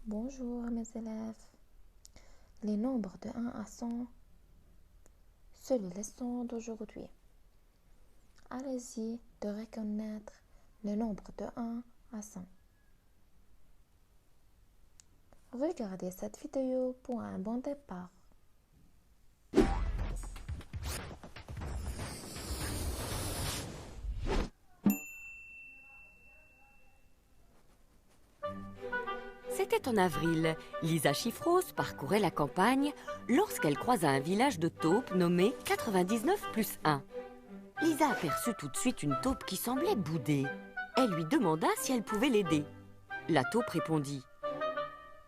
Bonjour mes élèves. Les nombres de 1 à 100, c'est la leçon d'aujourd'hui. Allez-y de reconnaître le nombre de 1 à 100. Regardez cette vidéo pour un bon départ. C'était en avril. Lisa Chiffrose parcourait la campagne lorsqu'elle croisa un village de taupes nommé 99 plus 1. Lisa aperçut tout de suite une taupe qui semblait boudée. Elle lui demanda si elle pouvait l'aider. La taupe répondit: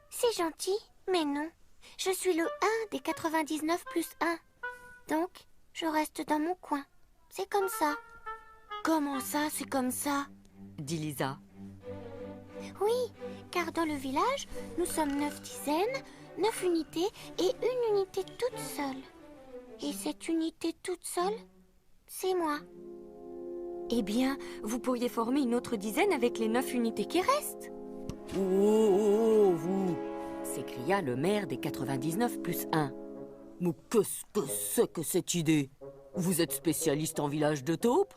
C'est gentil, mais non. Je suis le 1 des 99 plus 1. Donc, je reste dans mon coin. C'est comme ça. Comment ça, c'est comme ça? Dit Lisa. Oui, car dans le village, nous sommes 9 dizaines, 9 unités et une unité toute seule. Et cette unité toute seule, c'est moi. Eh bien, vous pourriez former une autre dizaine avec les 9 unités qui restent. Vous s'écria le maire des 99 plus 1. Mais qu'est-ce que c'est que cette idée? Vous êtes spécialiste en village de taupes,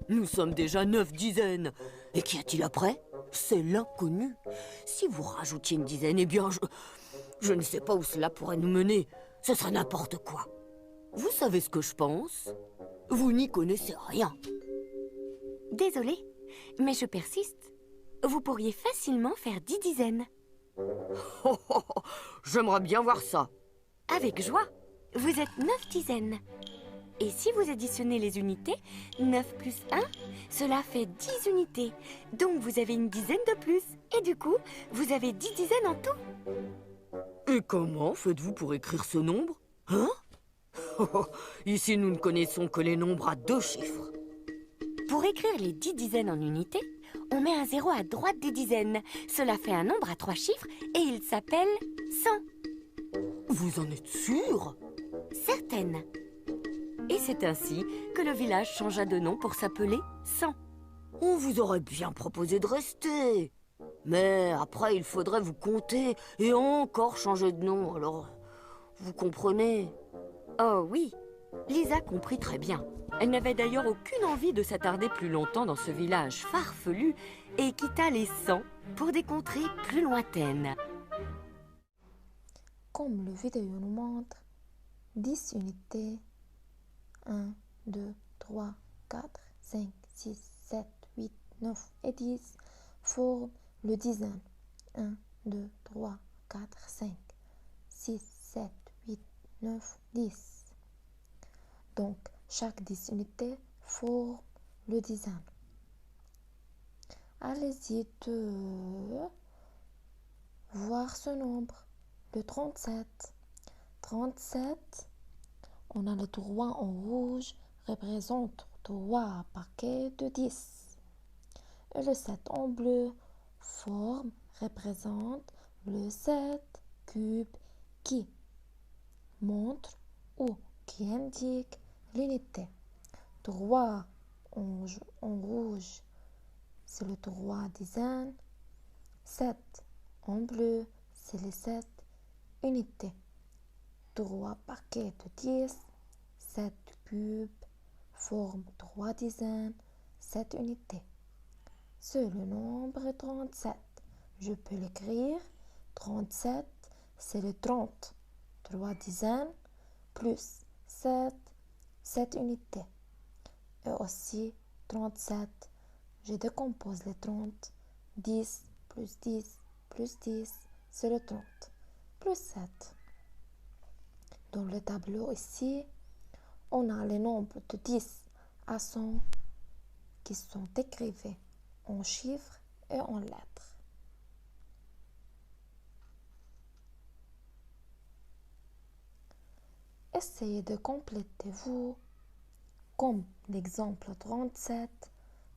Nous sommes déjà 9 dizaines. Et qu'y a-t-il après? C'est l'inconnu. Si vous rajoutiez une dizaine, eh bien, je ne sais pas où cela pourrait nous mener. Ce serait n'importe quoi. Vous savez ce que je pense? Vous n'y connaissez rien. Désolée, mais je persiste. Vous pourriez facilement faire 10 dizaines. J'aimerais bien voir ça. Avec joie. Vous êtes 9 dizaines. Et si vous additionnez les unités, 9 plus 1, cela fait 10 unités. Donc vous avez une dizaine de plus. Et du coup, vous avez 10 dizaines en tout. Et comment faites-vous pour écrire ce nombre? Hein? Ici, nous ne connaissons que les nombres à 2 chiffres. Pour écrire les 10 dizaines en unités, on met un 0 à droite des dizaines. Cela fait un nombre à 3 chiffres et il s'appelle 100. Vous en êtes sûr? Certaine. Et c'est ainsi que le village changea de nom pour s'appeler 100. On vous aurait bien proposé de rester. Mais après, il faudrait vous compter et encore changer de nom, alors... Vous comprenez? Oh oui, Lisa comprit très bien. Elle n'avait d'ailleurs aucune envie de s'attarder plus longtemps dans ce village farfelu et quitta les 100 pour des contrées plus lointaines. Comme le vidéo nous montre, 10 unités, 1, 2, 3, 4, 5, 6, 7, 8, 9 et 10 forment le dizaine. 1, 2, 3, 4, 5, 6, 7, 8, 9, 10. Donc, chaque 10 unités forme le dizaine. Allez-y de voir ce nombre, le 37. 37, on a le 3 en rouge, représente 3 paquets de 10. Et le 7 en bleu, représente le 7 cubes qui montre ou qui indique l'unité. 3 en rouge, c'est le 3 dizaines. 7 en bleu, c'est les 7 unités. 3 paquets de 10, 7 cubes forment 3 dizaines, 7 unités. C'est le nombre 37. Je peux l'écrire. 37, c'est le 30. 3 dizaines plus 7, 7 unités. Et aussi 37, je décompose les 30. 10 plus 10 plus 10, c'est le 30. Plus 7. Dans le tableau ici, on a les nombres de 10 à 100 qui sont écrits en chiffres et en lettres. Essayez de compléter vous, comme l'exemple 37,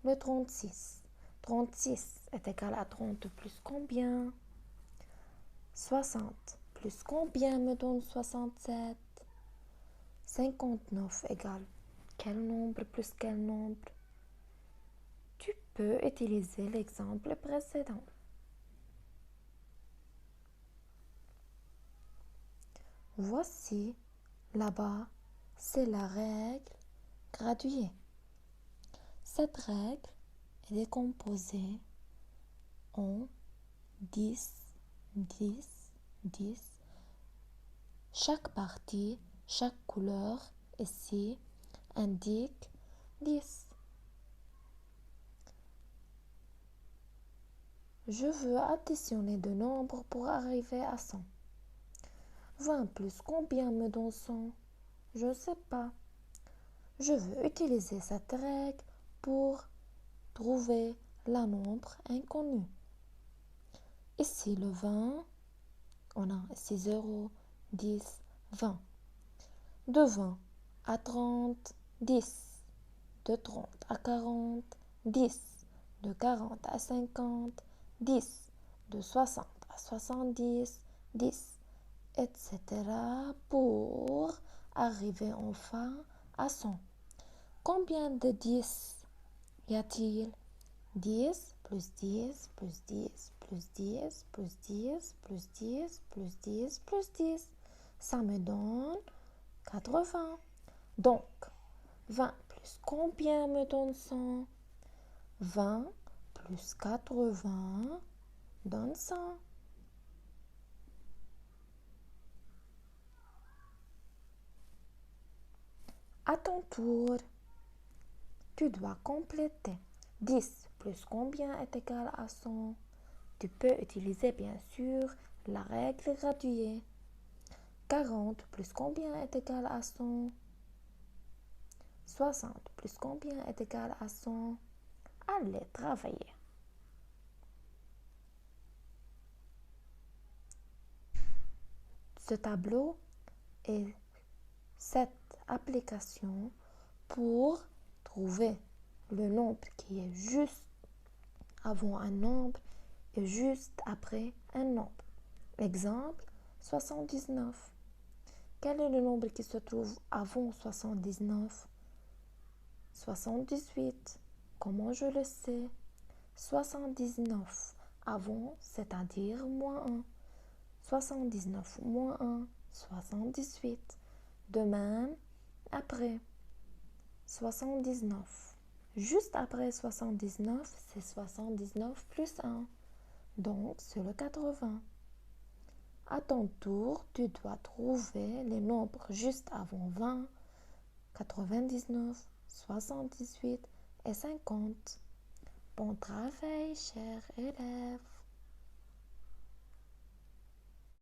le 36. 36 est égal à 30 plus combien? 60 plus combien me donne 67? 59 égale quel nombre plus quel nombre? Tu peux utiliser l'exemple précédent. Voici, là-bas, c'est la règle graduée. Cette règle est décomposée en 10, 10, 10. Chaque partie, chaque couleur ici indique 10. Je veux additionner deux nombres pour arriver à 100. 20 plus combien me donne 100? Je ne sais pas. Je veux utiliser cette règle pour trouver le nombre inconnu. Ici le 20, on a ici 0, 10, 20. De 20 à 30, 10. De 30 à 40, 10. De 40 à 50, 10. De 60 à 70, 10. Etc. pour arriver enfin à 100. Combien de 10 y a-t-il? 10 plus 10 plus 10 plus 10 plus 10 plus 10 plus 10 plus 10. Ça me donne 80. Donc, 20 plus combien me donne 100? 20 plus 80 donne 100. À ton tour, tu dois compléter. 10 plus combien est égal à 100? Tu peux utiliser bien sûr la règle graduée. 40 plus combien est égal à 100? 60 plus combien est égal à 100? Allez travailler. Ce tableau est cette application pour trouver le nombre qui est juste avant un nombre et juste après un nombre. Exemple, 79. Quel est le nombre qui se trouve avant 79? 78. Comment je le sais? 79 avant, c'est-à-dire moins 1. 79 moins 1, 78. De même, après 79. Juste après 79, c'est 79 plus 1. Donc, c'est le 80. À ton tour, tu dois trouver les nombres juste avant 20, 99, 78 et 50. Bon travail, chers élèves.